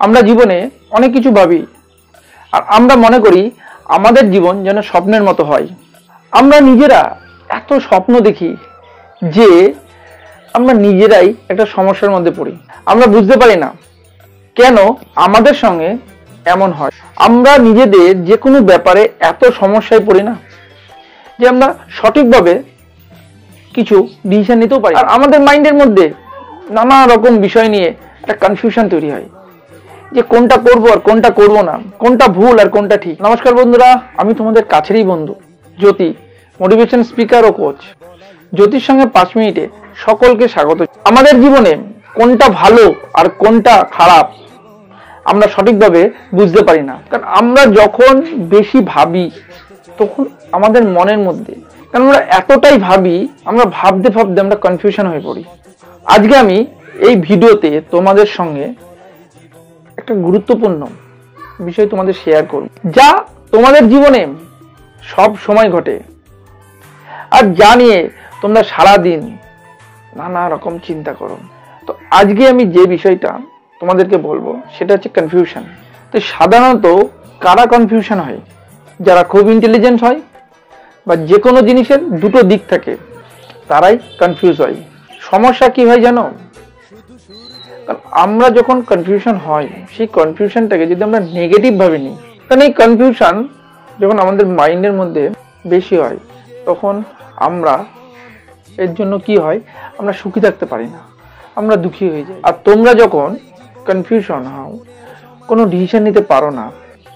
আমরা জীবনে অনেক কিছু ভাবি আর আমরা মনে করি আমাদের জীবন যেন স্বপ্নের মতো হয়। আমরা নিজেরা এত স্বপ্ন দেখি যে আমরা নিজেরাই একটা সমস্যার মধ্যে পড়ি। আমরা বুঝতে পারি না কেন আমাদের সঙ্গে এমন হয়। আমরা নিজেদের যে কোনো ব্যাপারে এত সমস্যায় পড়ি না যে আমরা সঠিকভাবে কিছু ডিসিশন নিতেও পারি। আর আমাদের মাইন্ডের মধ্যে নানা রকম বিষয় নিয়ে একটা কনফিউশন তৈরি হয় যে কোনটা করব আর কোনটা করব না, কোনটা ভুল আর কোনটা ঠিক। নমস্কার বন্ধুরা, আমি তোমাদের কাছেরই বন্ধু জ্যোতি, মোটিভেশন স্পিকার ও কোচ। জ্যোতির সঙ্গে 5 মিনিটে সকলকে স্বাগত। আমাদের জীবনে কোনটা ভালো আর কোনটা খারাপ আমরা সঠিকভাবে বুঝতে পারি না, কারণ আমরা যখন বেশি ভাবি তখন আমাদের মনের মধ্যে, কারণ আমরা এতটাই ভাবি, আমরা ভাবতে ভাবতে আমরা কনফিউশন হয়ে পড়ি। আজকে আমি এই ভিডিওতে তোমাদের সঙ্গে একটা গুরুত্বপূর্ণ বিষয় তোমাদের শেয়ার করব, যা তোমাদের জীবনে সব সময় ঘটে আর যা নিয়ে তোমরা সারাদিন নানা রকম চিন্তা করো। তো আজকে আমি যে বিষয়টা তোমাদেরকে বলবো সেটা হচ্ছে কনফিউশন। তো সাধারণত কারা কনফিউশন হয়? যারা খুব ইন্টেলিজেন্ট হয় বা যে কোনো জিনিসের দুটো দিক থাকে তারাই কনফিউজ হয়। সমস্যা কি হয় জানো? কারণ আমরা যখন কনফিউশন হয় সেই কনফিউশনটাকে যদি আমরা নেগেটিভ ভাবে নিই, কারণ এই কনফিউশন যখন আমাদের মাইন্ডের মধ্যে বেশি হয় তখন আমরা এর জন্য কি হয়, আমরা সুখী থাকতে পারি না, আমরা দুঃখী হয়ে যাই। আর তোমরা যখন কনফিউশন হও, কোনো ডিসিশন নিতে পারো না,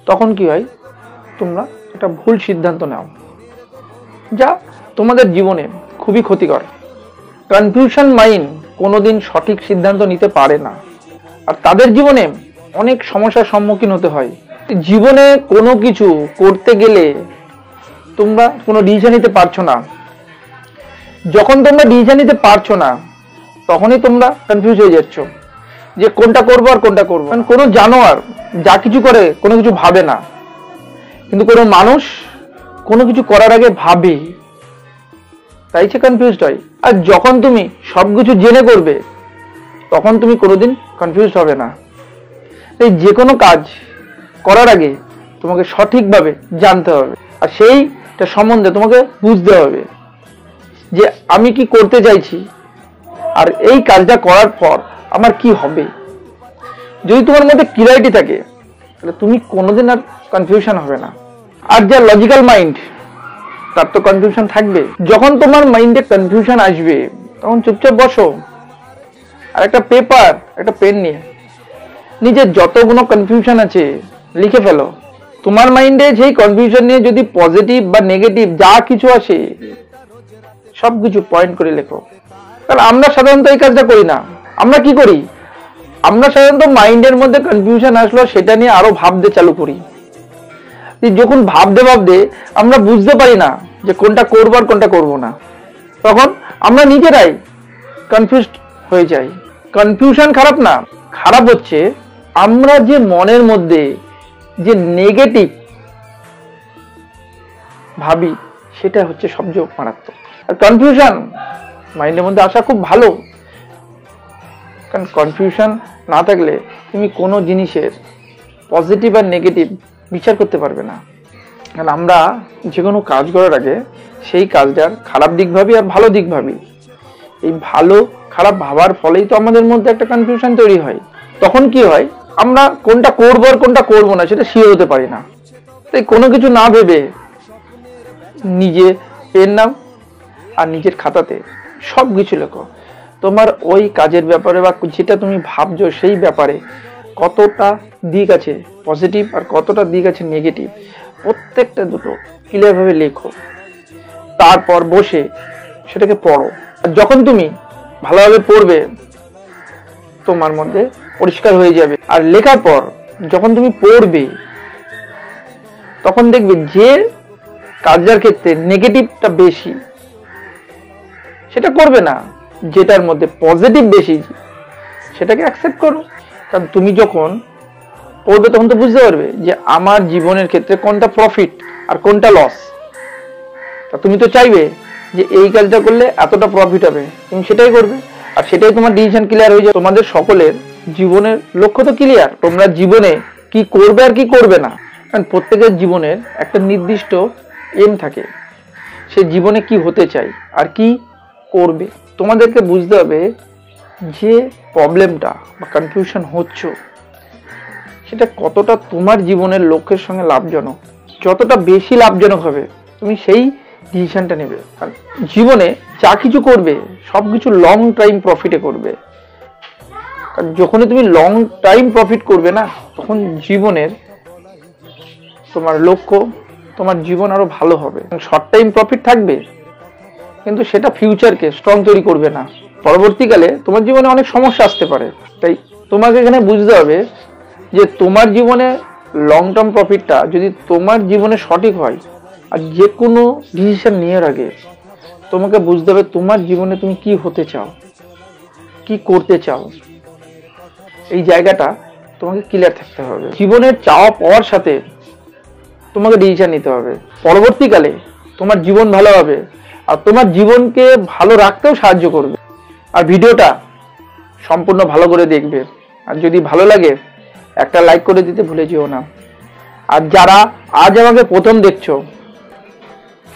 তখন কি হয়, তোমরা একটা ভুল সিদ্ধান্ত নাও যা তোমাদের জীবনে খুবই ক্ষতিকর। কনফিউশন মাইন্ড কোনোদিন সঠিক সিদ্ধান্ত নিতে পারে না আর তাদের জীবনে অনেক সমস্যার সম্মুখীন হতে হয়। জীবনে কোনো কিছু করতে গেলে তোমরা কোনো ডিসিশন নিতে পারছো না। যখন তোমরা ডিসিশন নিতে পারছো না তখনই তোমরা কনফিউজ হয়ে যাচ্ছ যে কোনটা করবো আর কোনটা করবো। কারণ কোনো জানোয়ার যা কিছু করে কোনো কিছু ভাবে না, কিন্তু কোনো মানুষ কোনো কিছু করার আগে ভাবে, তাই সে কনফিউজড হয়। আর যখন তুমি সবকিছু জেনে করবে তখন তুমি কোনোদিন কনফিউজড হবে না। এই যে কোনো কাজ করার আগে তোমাকে সঠিকভাবে জানতে হবে আর সেইটা সম্বন্ধে তোমাকে বুঝতে হবে যে আমি কি করতে চাইছি আর এই কাজটা করার পর আমার কি হবে। যদি তোমার মধ্যে ক্লিয়ারিটি থাকে তাহলে তুমি কোনোদিন আর কনফিউশন হবে না। আর যা লজিক্যাল মাইন্ড তার তো কনফিউশন থাকবে। যখন তোমার মাইন্ডে কনফিউশন আসবে তখন চুপচাপ বসো আর একটা পেপার একটা পেন নিয়ে নিজের যতগুলো কনফিউশন আছে লিখে ফেলো। তোমার মাইন্ডে সেই কনফিউশন নিয়ে যদি পজিটিভ বা নেগেটিভ যা কিছু আসে সবকিছু পয়েন্ট করে লেখো। কারণ আমরা সাধারণত এই কাজটা করি না। আমরা কি করি, আমরা সাধারণত মাইন্ডের মধ্যে কনফিউশন আসলো সেটা নিয়ে আরো ভাবতে চালু করি। যখন ভাবতে ভাবতে আমরা বুঝতে পারি না যে কোনটা করবো আর কোনটা করবো না, তখন আমরা নিজেরাই কনফিউজড হয়ে যাই। কনফিউশন খারাপ না, খারাপ হচ্ছে আমরা যে মনের মধ্যে যে নেগেটিভ ভাবি সেটা হচ্ছে সবচেয়ে মারাত্মক। আর কনফিউশন মাইন্ডের মধ্যে আসা খুব ভালো, কারণ কনফিউশন না থাকলে তুমি কোনো জিনিসের পজিটিভ আর নেগেটিভ বিচার করতে পারবে না। কারণ আমরা যে কোনো কাজ করার আগে সেই কাজটার খারাপ দিক ভাবি আর ভালো দিক ভাবি। এই ভালো খারাপ ভাবার ফলেই তো আমাদের মধ্যে একটা কনফিউশন তৈরি হয়। তখন কি হয়, আমরা কোনটা করবো আর কোনটা করবো না সেটা শিওর হতে পারি না। তাই কোনো কিছু না ভেবে নিজে পেন নাও আর নিজের খাতাতে সব কিছু লেখো। তোমার ওই কাজের ব্যাপারে বা যেটা তুমি ভাবছো সেই ব্যাপারে কতটা দিক আছে পজিটিভ আর কতটা দিক আছে নেগেটিভ, প্রত্যেকটা দুটো ক্লিয়ারভাবে লেখো। তারপর বসে সেটাকে পড়ো। আর যখন তুমি ভালোভাবে পড়বে তোমার মধ্যে পরিষ্কার হয়ে যাবে। আর লেখার পর যখন তুমি পড়বে তখন দেখবে যে কাজের ক্ষেত্রে নেগেটিভটা বেশি সেটা করবে না, যেটার মধ্যে পজিটিভ বেশি সেটাকে অ্যাকসেপ্ট করো। কারণ তুমি যখন পড়বে তখন তো বুঝতে পারবে যে আমার জীবনের ক্ষেত্রে কোনটা প্রফিট আর কোনটা লস। তা তুমি তো চাইবে যে এই কাজটা করলে এতটা প্রফিট হবে, তুমি সেটাই করবে আর সেটাই তোমার ডিসিশন ক্লিয়ার হয়ে যাবে। তোমাদের সকলের জীবনের লক্ষ্য তো ক্লিয়ার, তোমরা জীবনে কি করবে আর কি করবে না। কারণ প্রত্যেকের জীবনের একটা নির্দিষ্ট এম থাকে, সে জীবনে কি হতে চায় আর কি করবে। তোমাদেরকে বুঝতে হবে যে প্রবলেমটা বা কনফিউশন হচ্ছে সেটা কতটা তোমার জীবনের লক্ষ্যের সঙ্গে লাভজনক। যতটা বেশি লাভজনক হবে তুমি সেই ডিসিশনটা নেবে। কারণ জীবনে যা কিছু করবে সব কিছু লং টাইম প্রফিটে করবে। কারণ যখনই তুমি লং টাইম প্রফিট করবে না, তখন জীবনের তোমার লক্ষ্য, তোমার জীবন আরো ভালো হবে। শর্ট টাইম প্রফিট থাকবে কিন্তু সেটা ফিউচারকে স্ট্রং তৈরি করবে না। পরবর্তীকালে তোমার জীবনে অনেক সমস্যা আসতে পারে। তাই তোমাকে এখানে বুঝতে হবে যে তোমার জীবনে লং টার্ম প্রফিটটা যদি তোমার জীবনে সঠিক হয়, আর যে কোনো ডিসিশন নেওয়ার আগে তোমাকে বুঝতে হবে তোমার জীবনে তুমি কি হতে চাও, কি করতে চাও, এই জায়গাটা তোমাকে ক্লিয়ার থাকতে হবে। জীবনের চাওয়া পাওয়ার সাথে তোমাকে ডিসিশন নিতে হবে। পরবর্তীকালে তোমার জীবন ভালো হবে আর তোমার জীবনকে ভালো রাখতেও সাহায্য করবে। আর ভিডিওটা সম্পূর্ণ ভালো করে দেখবে, আর যদি ভালো লাগে একটা লাইক করে দিতে ভুলে যেও না। আর যারা আজ আমাকে প্রথম দেখছো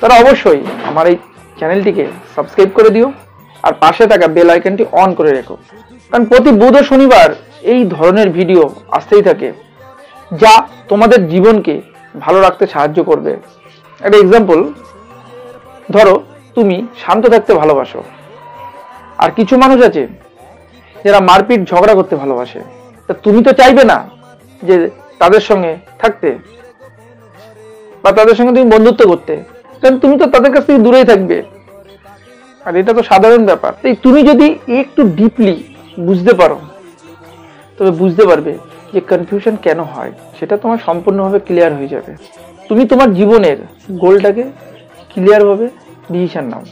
তারা অবশ্যই আমার এই চ্যানেলটিকে সাবস্ক্রাইব করে দিও আর পাশে থাকা বেল আইকনটি অন করে রেখো। কারণ প্রতি বুধ ও শনিবার এই ধরনের ভিডিও আসতেই থাকে যা তোমাদের জীবনকে ভালো রাখতে সাহায্য করবে। একটা এক্সাম্পল, ধরো তুমি শান্ত থাকতে ভালোবাসো, আর কিছু মানুষ আছে যারা মারপিট ঝগড়া করতে ভালোবাসে। তা তুমি তো চাইবে না যে তাদের সঙ্গে থাকতে বা তাদের সঙ্গে তুমি বন্ধুত্ব করতে, কারণ তুমি তো তাদের কাছ থেকে দূরেই থাকবে। আর এটা তো সাধারণ ব্যাপার। তাই তুমি যদি একটু ডিপলি বুঝতে পারো তবে বুঝতে পারবে যে কনফিউশন কেন হয়, সেটা তোমার সম্পূর্ণভাবে ক্লিয়ার হয়ে যাবে। তুমি তোমার জীবনের গোলটাকে ক্লিয়ারভাবে ডিসিশন নাও।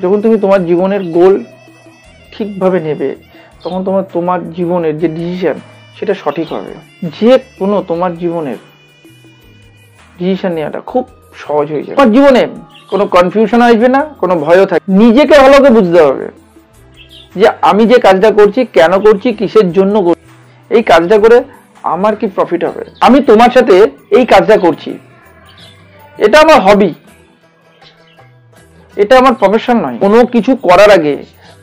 যখন তুমি তোমার জীবনের গোল ঠিকভাবে নেবে তখন তোমার জীবনের যে ডিসিশন সেটা সঠিক হবে। যে কোনো তোমার জীবনের ডিসিশন নেওয়াটা খুব সহজ হয়ে যাবে। তোমার জীবনে কোনো কনফিউশন আসবে না, কোনো ভয়ও থাকবে। নিজেকে ভালো করে বুঝতে হবে যে আমি যে কাজটা করছি কেন করছি, কিসের জন্য করছি, এই কাজটা করে আমার কি প্রফিট হবে। আমি তোমার সাথে এই কাজটা করছি, এটা আমার হবি, এটা আমার প্রফেশন নয়। কোনো কিছু করার আগে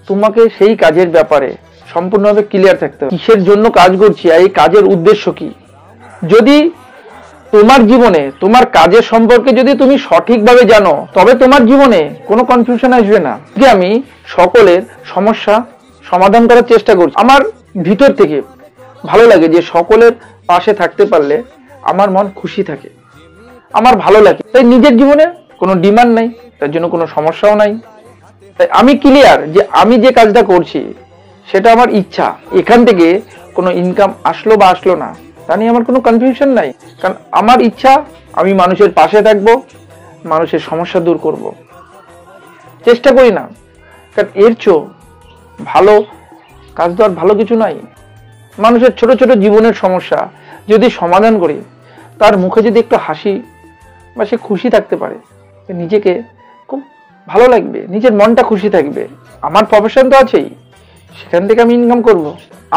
তোমাকে সেই কাজের ব্যাপারে সম্পূর্ণভাবে ক্লিয়ার থাকতে হবে, কিসের জন্য কাজ করছি আর এই কাজের উদ্দেশ্য কি। যদি তোমার জীবনে তোমার কাজের সম্পর্কে যদি তুমি সঠিকভাবে জানো তবে তোমার জীবনে কোনো কনফিউশন আসবে না। যে আমি সকলের সমস্যা সমাধান করার চেষ্টা করছি, আমার ভিতর থেকে ভালো লাগে যে সকলের পাশে থাকতে পারলে আমার মন খুশি থাকে, আমার ভালো লাগে। তাই নিজের জীবনে কোনো ডিমান্ড নাই, তার জন্য কোনো সমস্যাও নাই। তাই আমি ক্লিয়ার যে আমি যে কাজটা করছি সেটা আমার ইচ্ছা, এখান থেকে কোনো ইনকাম আসলো বা আসলো না তা নিয়ে আমার কোনো কনফিউশন নাই। কারণ আমার ইচ্ছা আমি মানুষের পাশে থাকবো, মানুষের সমস্যা দূর করব, চেষ্টা করি না। কারণ এর চেয়েও ভালো কাজ তো আর ভালো কিছু নাই। মানুষের ছোট ছোট জীবনের সমস্যা যদি সমাধান করি, তার মুখে যদি একটু হাসি বা সে খুশি থাকতে পারে, নিজেকে খুব ভালো লাগবে, নিজের মনটা খুশি থাকবে। আমার প্রফেশন তো আছেই, সেখান থেকে আমি ইনকাম করব।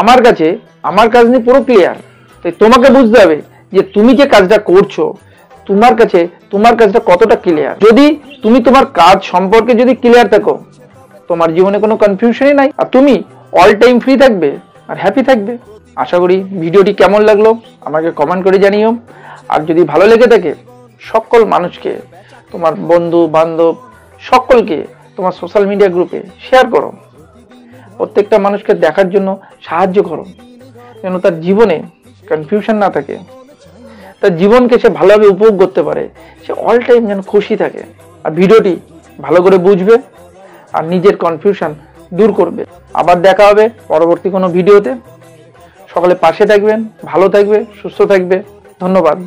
আমার কাছে আমার কাজ নিয়ে পুরো ক্লিয়ার। তাই তোমাকে বুঝতে হবে যে তুমি যে কাজটা করছো তোমার কাছে তোমার কাজটা কতটা ক্লিয়ার। যদি তুমি তোমার কাজ সম্পর্কে যদি ক্লিয়ার থাকো, তোমার জীবনে কোনো কনফিউশনই নাই, আর তুমি অল টাইম ফ্রি থাকবে আর হ্যাপি থাকবে। আশা করি ভিডিওটি কেমন লাগলো আমাকে কমেন্ট করে জানিও। আর যদি ভালো লেগে থাকে সকল মানুষকে, তোমার বন্ধু বান্ধব সকলকে তোমার সোশ্যাল মিডিয়া গ্রুপে শেয়ার করো। প্রত্যেকটা মানুষকে দেখার জন্য সাহায্য করো, যেন তার জীবনে কনফিউশন না থাকে, তার জীবনকে সে ভালোভাবে উপভোগ করতে পারে, সে অল টাইম যেন খুশি থাকে। আর ভিডিওটি ভালো করে বুঝবে আর নিজের কনফিউশন দূর করবে। আবার দেখা হবে পরবর্তী কোনো ভিডিওতে। সকলে পাশে থাকবেন, ভালো থাকবে, সুস্থ থাকবে। ধন্যবাদ।